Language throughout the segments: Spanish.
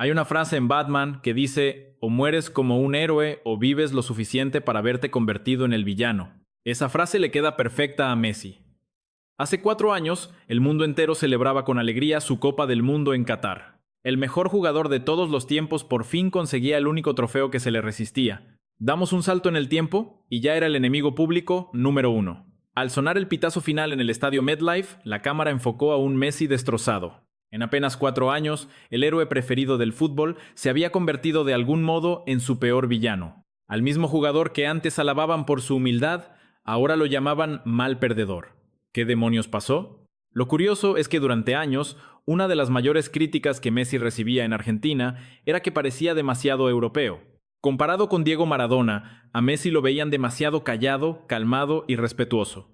Hay una frase en Batman que dice, o mueres como un héroe o vives lo suficiente para verte convertido en el villano. Esa frase le queda perfecta a Messi. Hace 4 años, el mundo entero celebraba con alegría su Copa del Mundo en Qatar. El mejor jugador de todos los tiempos por fin conseguía el único trofeo que se le resistía. Damos un salto en el tiempo y ya era el enemigo público número 1. Al sonar el pitazo final en el estadio MetLife, la cámara enfocó a un Messi destrozado. En apenas 4 años, el héroe preferido del fútbol se había convertido de algún modo en su peor villano. Al mismo jugador que antes alababan por su humildad, ahora lo llamaban mal perdedor. ¿Qué demonios pasó? Lo curioso es que durante años, una de las mayores críticas que Messi recibía en Argentina era que parecía demasiado europeo. Comparado con Diego Maradona, a Messi lo veían demasiado callado, calmado y respetuoso.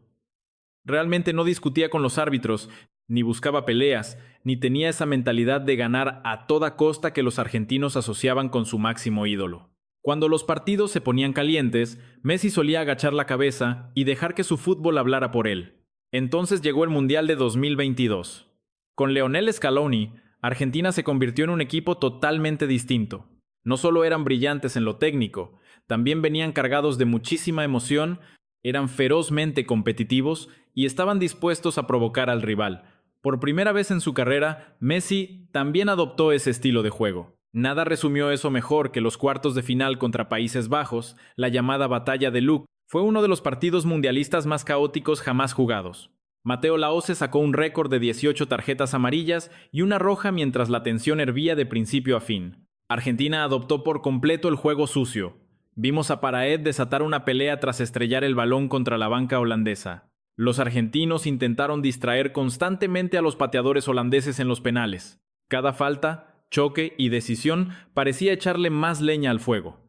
Realmente no discutía con los árbitros, ni buscaba peleas, ni tenía esa mentalidad de ganar a toda costa que los argentinos asociaban con su máximo ídolo. Cuando los partidos se ponían calientes, Messi solía agachar la cabeza y dejar que su fútbol hablara por él. Entonces llegó el Mundial de 2022. Con Lionel Scaloni, Argentina se convirtió en un equipo totalmente distinto. No solo eran brillantes en lo técnico, también venían cargados de muchísima emoción, eran ferozmente competitivos y estaban dispuestos a provocar al rival. Por primera vez en su carrera, Messi también adoptó ese estilo de juego. Nada resumió eso mejor que los cuartos de final contra Países Bajos, la llamada Batalla de Luque. Fue uno de los partidos mundialistas más caóticos jamás jugados. Mateo Laoze sacó un récord de 18 tarjetas amarillas y una roja mientras la tensión hervía de principio a fin. Argentina adoptó por completo el juego sucio. Vimos a Paraed desatar una pelea tras estrellar el balón contra la banca holandesa. Los argentinos intentaron distraer constantemente a los pateadores holandeses en los penales. Cada falta, choque y decisión parecía echarle más leña al fuego.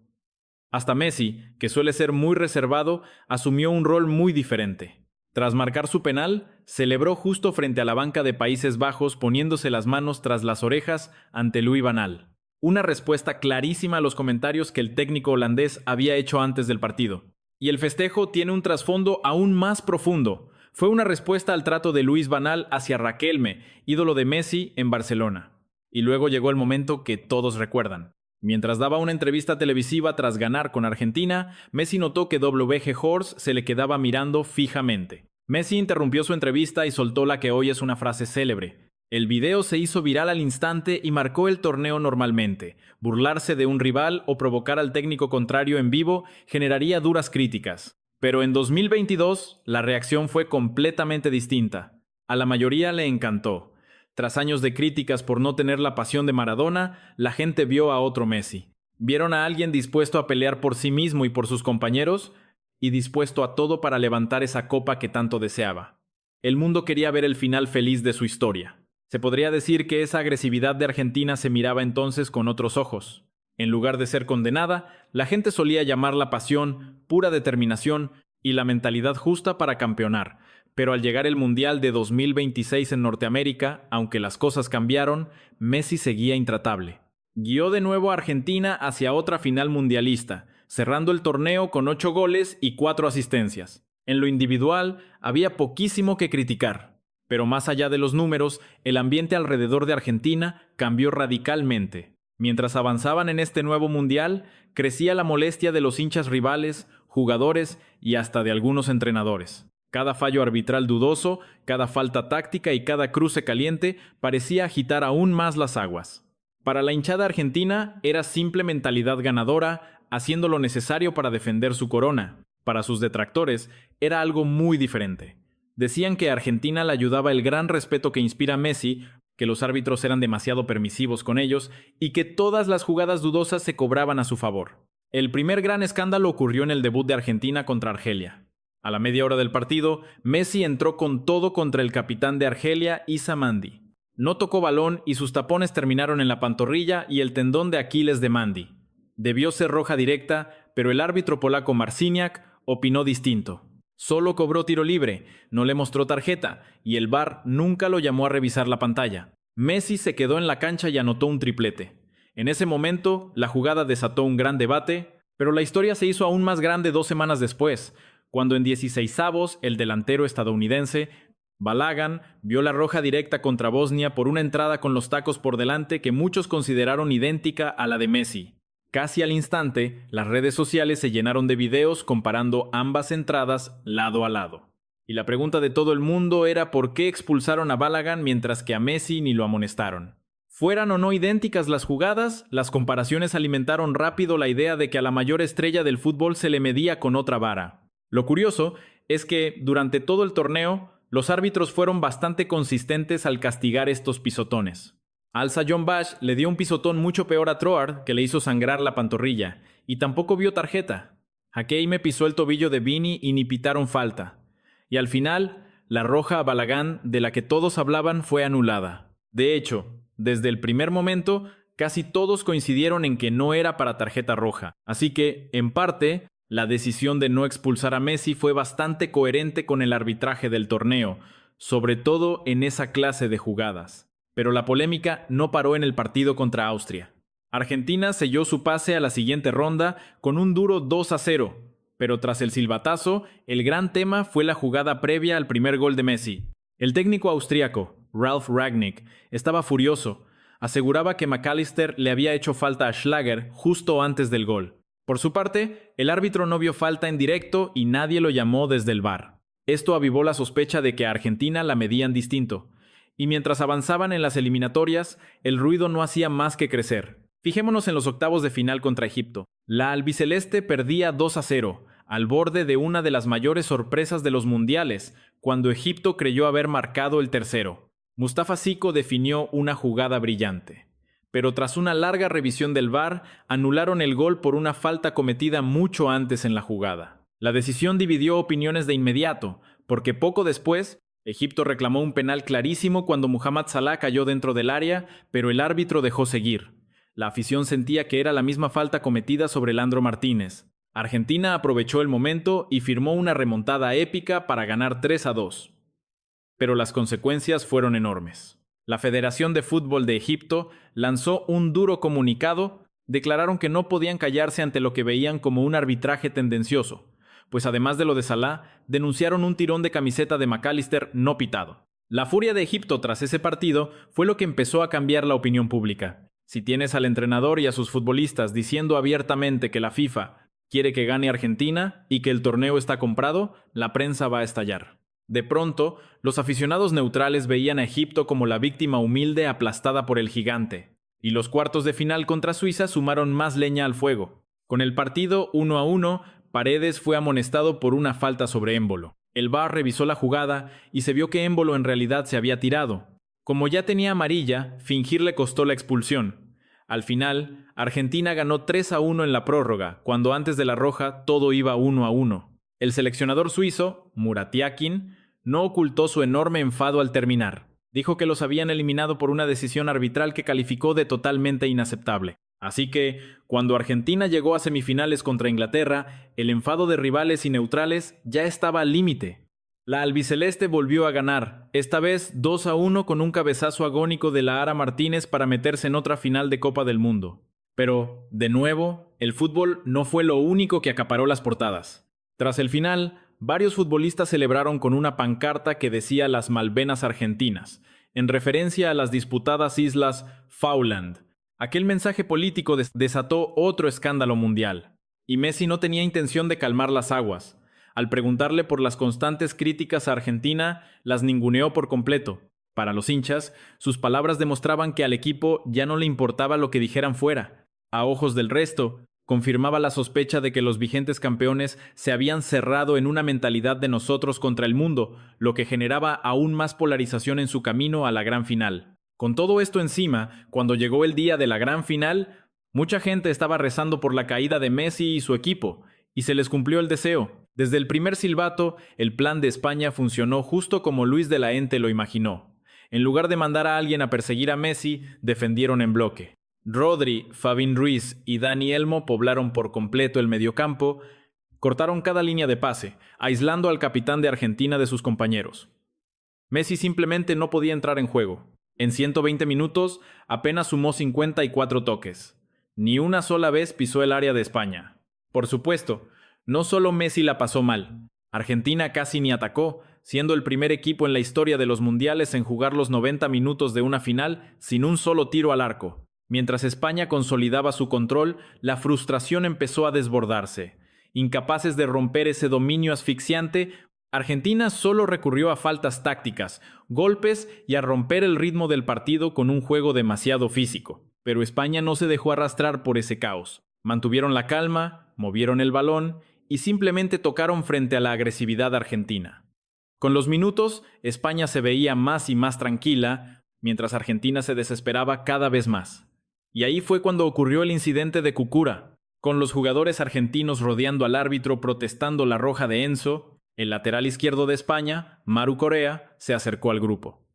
Hasta Messi, que suele ser muy reservado, asumió un rol muy diferente. Tras marcar su penal, celebró justo frente a la banca de Países Bajos poniéndose las manos tras las orejas ante Louis van Gaal. Una respuesta clarísima a los comentarios que el técnico holandés había hecho antes del partido. Y el festejo tiene un trasfondo aún más profundo. Fue una respuesta al trato de Louis van Gaal hacia Riquelme, ídolo de Messi en Barcelona. Y luego llegó el momento que todos recuerdan. Mientras daba una entrevista televisiva tras ganar con Argentina, Messi notó que W.G. Horst se le quedaba mirando fijamente. Messi interrumpió su entrevista y soltó la que hoy es una frase célebre. El video se hizo viral al instante y marcó el torneo normalmente. Burlarse de un rival o provocar al técnico contrario en vivo generaría duras críticas. Pero en 2022, la reacción fue completamente distinta. A la mayoría le encantó. Tras años de críticas por no tener la pasión de Maradona, la gente vio a otro Messi. Vieron a alguien dispuesto a pelear por sí mismo y por sus compañeros, y dispuesto a todo para levantar esa copa que tanto deseaba. El mundo quería ver el final feliz de su historia. Se podría decir que esa agresividad de Argentina se miraba entonces con otros ojos. En lugar de ser condenada, la gente solía llamarla pasión, pura determinación y la mentalidad justa para campeonar. Pero al llegar el Mundial de 2026 en Norteamérica, aunque las cosas cambiaron, Messi seguía intratable. Guió de nuevo a Argentina hacia otra final mundialista, cerrando el torneo con 8 goles y 4 asistencias. En lo individual, había poquísimo que criticar. Pero más allá de los números, el ambiente alrededor de Argentina cambió radicalmente. Mientras avanzaban en este nuevo Mundial, crecía la molestia de los hinchas rivales, jugadores y hasta de algunos entrenadores. Cada fallo arbitral dudoso, cada falta táctica y cada cruce caliente parecía agitar aún más las aguas. Para la hinchada argentina era simple mentalidad ganadora, haciendo lo necesario para defender su corona. Para sus detractores era algo muy diferente. Decían que a Argentina le ayudaba el gran respeto que inspira Messi, que los árbitros eran demasiado permisivos con ellos y que todas las jugadas dudosas se cobraban a su favor. El primer gran escándalo ocurrió en el debut de Argentina contra Argelia. A la media hora del partido, Messi entró con todo contra el capitán de Argelia, Issa Mandi. No tocó balón y sus tapones terminaron en la pantorrilla y el tendón de Aquiles de Mandi. Debió ser roja directa, pero el árbitro polaco Marciniak opinó distinto. Solo cobró tiro libre, no le mostró tarjeta y el VAR nunca lo llamó a revisar la pantalla. Messi se quedó en la cancha y anotó un triplete. En ese momento, la jugada desató un gran debate, pero la historia se hizo aún más grande 2 semanas después, cuando en 16avos el delantero estadounidense Balagan vio la roja directa contra Bosnia por una entrada con los tacos por delante que muchos consideraron idéntica a la de Messi. Casi al instante, las redes sociales se llenaron de videos comparando ambas entradas lado a lado. Y la pregunta de todo el mundo era por qué expulsaron a Balagan mientras que a Messi ni lo amonestaron. Fueran o no idénticas las jugadas, las comparaciones alimentaron rápido la idea de que a la mayor estrella del fútbol se le medía con otra vara. Lo curioso es que, durante todo el torneo, los árbitros fueron bastante consistentes al castigar estos pisotones. Alza John Bash le dio un pisotón mucho peor a Troard, que le hizo sangrar la pantorrilla, y tampoco vio tarjeta. Hakeime pisó el tobillo de Vini y ni pitaron falta. Y al final, la roja a Balagan, de la que todos hablaban, fue anulada. De hecho, desde el primer momento, casi todos coincidieron en que no era para tarjeta roja. Así que, en parte, la decisión de no expulsar a Messi fue bastante coherente con el arbitraje del torneo, sobre todo en esa clase de jugadas. Pero la polémica no paró en el partido contra Austria. Argentina selló su pase a la siguiente ronda con un duro 2-0, pero tras el silbatazo, el gran tema fue la jugada previa al primer gol de Messi. El técnico austriaco, Ralf Rangnick, estaba furioso. Aseguraba que McAllister le había hecho falta a Schlager justo antes del gol. Por su parte, el árbitro no vio falta en directo y nadie lo llamó desde el VAR. Esto avivó la sospecha de que a Argentina la medían distinto. Y mientras avanzaban en las eliminatorias, el ruido no hacía más que crecer. Fijémonos en los octavos de final contra Egipto. La albiceleste perdía 2-0, al borde de una de las mayores sorpresas de los mundiales, cuando Egipto creyó haber marcado el tercero. Mustafa Siko definió una jugada brillante. Pero tras una larga revisión del VAR, anularon el gol por una falta cometida mucho antes en la jugada. La decisión dividió opiniones de inmediato, porque poco después, Egipto reclamó un penal clarísimo cuando Mohamed Salah cayó dentro del área, pero el árbitro dejó seguir. La afición sentía que era la misma falta cometida sobre Landro Martínez. Argentina aprovechó el momento y firmó una remontada épica para ganar 3-2. Pero las consecuencias fueron enormes. La Federación de Fútbol de Egipto lanzó un duro comunicado. Declararon que no podían callarse ante lo que veían como un arbitraje tendencioso, pues además de lo de Salah, denunciaron un tirón de camiseta de McAllister no pitado. La furia de Egipto tras ese partido fue lo que empezó a cambiar la opinión pública. Si tienes al entrenador y a sus futbolistas diciendo abiertamente que la FIFA quiere que gane Argentina y que el torneo está comprado, la prensa va a estallar. De pronto, los aficionados neutrales veían a Egipto como la víctima humilde aplastada por el gigante, y los cuartos de final contra Suiza sumaron más leña al fuego. Con el partido 1-1, Paredes fue amonestado por una falta sobre Embolo. El VAR revisó la jugada y se vio que Embolo en realidad se había tirado. Como ya tenía amarilla, fingir le costó la expulsión. Al final, Argentina ganó 3-1 en la prórroga, cuando antes de la roja todo iba 1-1. El seleccionador suizo, Muratiakin, no ocultó su enorme enfado al terminar. Dijo que los habían eliminado por una decisión arbitral que calificó de totalmente inaceptable. Así que, cuando Argentina llegó a semifinales contra Inglaterra, el enfado de rivales y neutrales ya estaba al límite. La albiceleste volvió a ganar, esta vez 2-1 con un cabezazo agónico de Lara Martínez para meterse en otra final de Copa del Mundo. Pero, de nuevo, el fútbol no fue lo único que acaparó las portadas. Tras el final, varios futbolistas celebraron con una pancarta que decía las Malvinas Argentinas, en referencia a las disputadas islas Falkland. Aquel mensaje político desató otro escándalo mundial, y Messi no tenía intención de calmar las aguas. Al preguntarle por las constantes críticas a Argentina, las ninguneó por completo. Para los hinchas, sus palabras demostraban que al equipo ya no le importaba lo que dijeran fuera. A ojos del resto, confirmaba la sospecha de que los vigentes campeones se habían cerrado en una mentalidad de nosotros contra el mundo, lo que generaba aún más polarización en su camino a la gran final. Con todo esto encima, cuando llegó el día de la gran final, mucha gente estaba rezando por la caída de Messi y su equipo, y se les cumplió el deseo. Desde el primer silbato, el plan de España funcionó justo como Luis de la Ente lo imaginó. En lugar de mandar a alguien a perseguir a Messi, defendieron en bloque. Rodri, Fabín Ruiz y Dani Elmo poblaron por completo el mediocampo, cortaron cada línea de pase, aislando al capitán de Argentina de sus compañeros. Messi simplemente no podía entrar en juego. En 120 minutos apenas sumó 54 toques. Ni una sola vez pisó el área de España. Por supuesto, no solo Messi la pasó mal. Argentina casi ni atacó, siendo el primer equipo en la historia de los mundiales en jugar los 90 minutos de una final sin un solo tiro al arco. Mientras España consolidaba su control, la frustración empezó a desbordarse. Incapaces de romper ese dominio asfixiante, Argentina solo recurrió a faltas tácticas, golpes y a romper el ritmo del partido con un juego demasiado físico. Pero España no se dejó arrastrar por ese caos. Mantuvieron la calma, movieron el balón y simplemente tocaron frente a la agresividad argentina. Con los minutos, España se veía más y más tranquila, mientras Argentina se desesperaba cada vez más. Y ahí fue cuando ocurrió el incidente de Cucura, con los jugadores argentinos rodeando al árbitro protestando la roja de Enzo. El lateral izquierdo de España, Maru Correa, se acercó al grupo.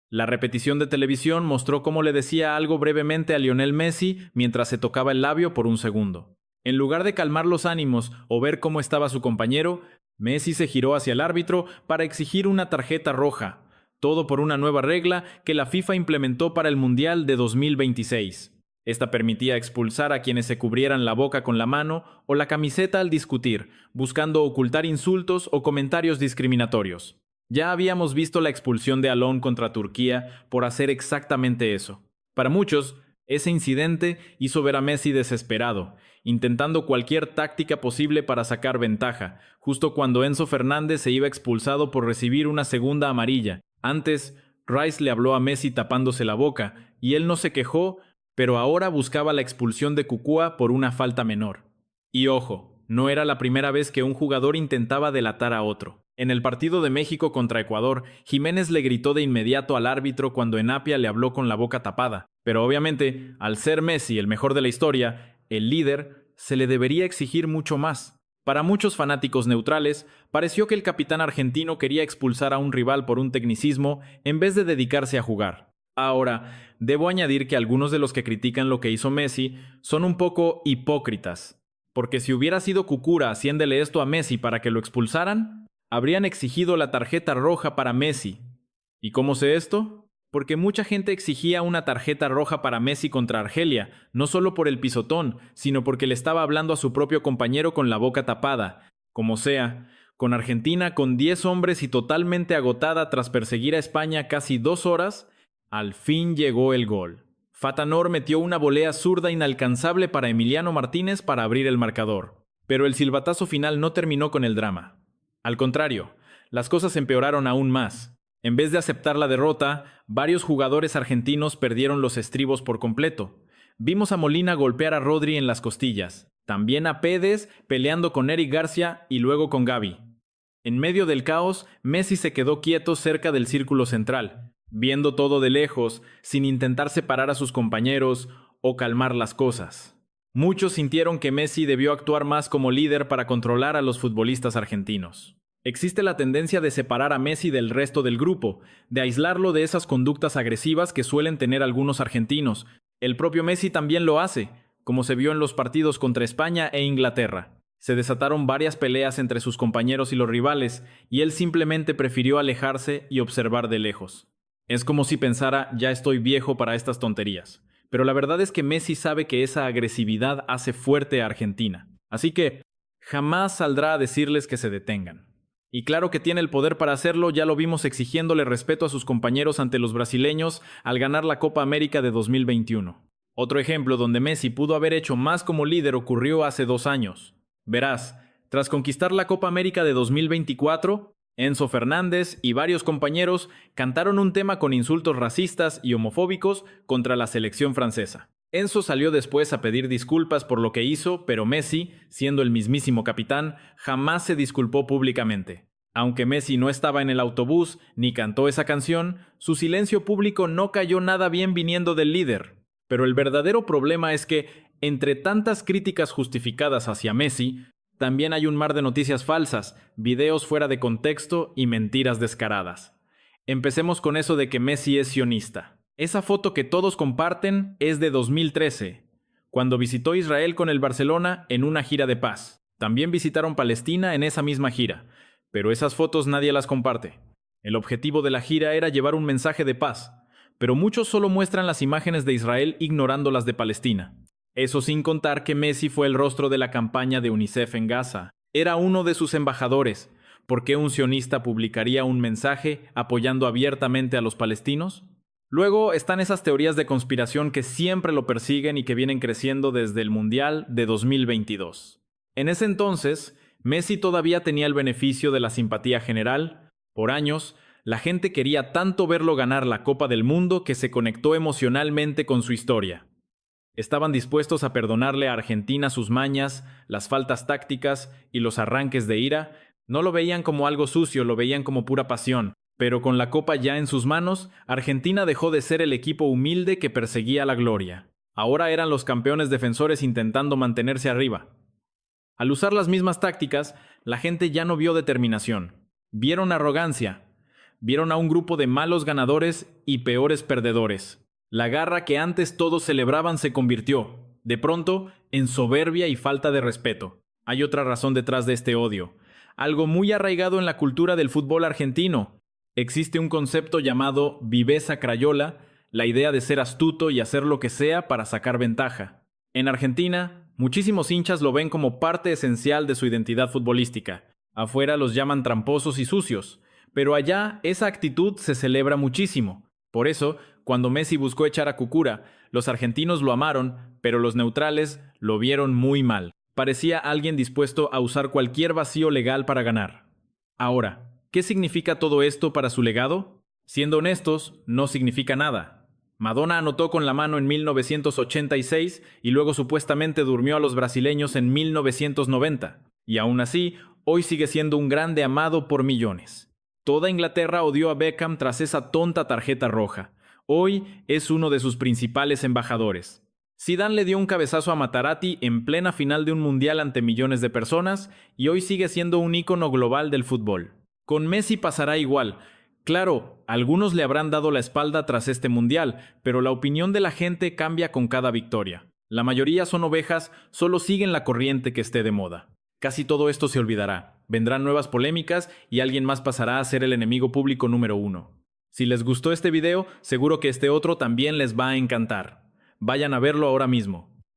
La repetición de televisión mostró cómo le decía algo brevemente a Lionel Messi mientras se tocaba el labio por un segundo. En lugar de calmar los ánimos o ver cómo estaba su compañero, Messi se giró hacia el árbitro para exigir una tarjeta roja, todo por una nueva regla que la FIFA implementó para el Mundial de 2026. Esta permitía expulsar a quienes se cubrieran la boca con la mano o la camiseta al discutir, buscando ocultar insultos o comentarios discriminatorios. Ya habíamos visto la expulsión de Alon contra Turquía por hacer exactamente eso. Para muchos, ese incidente hizo ver a Messi desesperado, intentando cualquier táctica posible para sacar ventaja, justo cuando Enzo Fernández se iba expulsado por recibir una segunda amarilla. Antes, Rice le habló a Messi tapándose la boca, y él no se quejó, pero ahora buscaba la expulsión de Cucúa por una falta menor. Y ojo, no era la primera vez que un jugador intentaba delatar a otro. En el partido de México contra Ecuador, Jiménez le gritó de inmediato al árbitro cuando Enapia le habló con la boca tapada. Pero obviamente, al ser Messi el mejor de la historia, el líder, se le debería exigir mucho más. Para muchos fanáticos neutrales, pareció que el capitán argentino quería expulsar a un rival por un tecnicismo en vez de dedicarse a jugar. Ahora, debo añadir que algunos de los que critican lo que hizo Messi son un poco hipócritas, porque si hubiera sido Cucura haciéndole esto a Messi para que lo expulsaran, habrían exigido la tarjeta roja para Messi. ¿Y cómo sé esto? Porque mucha gente exigía una tarjeta roja para Messi contra Argelia, no solo por el pisotón, sino porque le estaba hablando a su propio compañero con la boca tapada. Como sea, con Argentina con 10 hombres y totalmente agotada tras perseguir a España casi 2 horas, al fin llegó el gol. Fatanor metió una volea zurda inalcanzable para Emiliano Martínez para abrir el marcador. Pero el silbatazo final no terminó con el drama. Al contrario, las cosas empeoraron aún más. En vez de aceptar la derrota, varios jugadores argentinos perdieron los estribos por completo. Vimos a Molina golpear a Rodri en las costillas, también a Pédez peleando con Eric García y luego con Gavi. En medio del caos, Messi se quedó quieto cerca del círculo central, viendo todo de lejos, sin intentar separar a sus compañeros o calmar las cosas. Muchos sintieron que Messi debió actuar más como líder para controlar a los futbolistas argentinos. Existe la tendencia de separar a Messi del resto del grupo, de aislarlo de esas conductas agresivas que suelen tener algunos argentinos. El propio Messi también lo hace, como se vio en los partidos contra España e Inglaterra. Se desataron varias peleas entre sus compañeros y los rivales, y él simplemente prefirió alejarse y observar de lejos. Es como si pensara, ya estoy viejo para estas tonterías. Pero la verdad es que Messi sabe que esa agresividad hace fuerte a Argentina. Así que jamás saldrá a decirles que se detengan. Y claro que tiene el poder para hacerlo, ya lo vimos exigiéndole respeto a sus compañeros ante los brasileños al ganar la Copa América de 2021. Otro ejemplo donde Messi pudo haber hecho más como líder ocurrió hace 2 años. Verás, tras conquistar la Copa América de 2024, Enzo Fernández y varios compañeros cantaron un tema con insultos racistas y homofóbicos contra la selección francesa. Enzo salió después a pedir disculpas por lo que hizo, pero Messi, siendo el mismísimo capitán, jamás se disculpó públicamente. Aunque Messi no estaba en el autobús ni cantó esa canción, su silencio público no cayó nada bien viniendo del líder. Pero el verdadero problema es que, entre tantas críticas justificadas hacia Messi, también hay un mar de noticias falsas, videos fuera de contexto y mentiras descaradas. Empecemos con eso de que Messi es sionista. Esa foto que todos comparten es de 2013, cuando visitó Israel con el Barcelona en una gira de paz. También visitaron Palestina en esa misma gira, pero esas fotos nadie las comparte. El objetivo de la gira era llevar un mensaje de paz, pero muchos solo muestran las imágenes de Israel ignorando las de Palestina. Eso sin contar que Messi fue el rostro de la campaña de UNICEF en Gaza. Era uno de sus embajadores. ¿Por qué un sionista publicaría un mensaje apoyando abiertamente a los palestinos? Luego están esas teorías de conspiración que siempre lo persiguen y que vienen creciendo desde el Mundial de 2022. En ese entonces, Messi todavía tenía el beneficio de la simpatía general. Por años, la gente quería tanto verlo ganar la Copa del Mundo que se conectó emocionalmente con su historia. Estaban dispuestos a perdonarle a Argentina sus mañas, las faltas tácticas y los arranques de ira. No lo veían como algo sucio, lo veían como pura pasión. Pero con la copa ya en sus manos, Argentina dejó de ser el equipo humilde que perseguía la gloria. Ahora eran los campeones defensores intentando mantenerse arriba. Al usar las mismas tácticas, la gente ya no vio determinación. Vieron arrogancia. Vieron a un grupo de malos ganadores y peores perdedores. La garra que antes todos celebraban se convirtió, de pronto, en soberbia y falta de respeto. Hay otra razón detrás de este odio. Algo muy arraigado en la cultura del fútbol argentino. Existe un concepto llamado viveza crayola, la idea de ser astuto y hacer lo que sea para sacar ventaja. En Argentina, muchísimos hinchas lo ven como parte esencial de su identidad futbolística. Afuera los llaman tramposos y sucios, pero allá esa actitud se celebra muchísimo. Por eso, cuando Messi buscó echar a Cucura, los argentinos lo amaron, pero los neutrales lo vieron muy mal. Parecía alguien dispuesto a usar cualquier vacío legal para ganar. Ahora, ¿qué significa todo esto para su legado? Siendo honestos, no significa nada. Maradona anotó con la mano en 1986 y luego supuestamente durmió a los brasileños en 1990. Y aún así, hoy sigue siendo un grande amado por millones. Toda Inglaterra odió a Beckham tras esa tonta tarjeta roja. Hoy es uno de sus principales embajadores. Zidane le dio un cabezazo a Materazzi en plena final de un mundial ante millones de personas y hoy sigue siendo un ícono global del fútbol. Con Messi pasará igual. Claro, algunos le habrán dado la espalda tras este mundial, pero la opinión de la gente cambia con cada victoria. La mayoría son ovejas, solo siguen la corriente que esté de moda. Casi todo esto se olvidará. Vendrán nuevas polémicas y alguien más pasará a ser el enemigo público número 1. Si les gustó este video, seguro que este otro también les va a encantar. Vayan a verlo ahora mismo.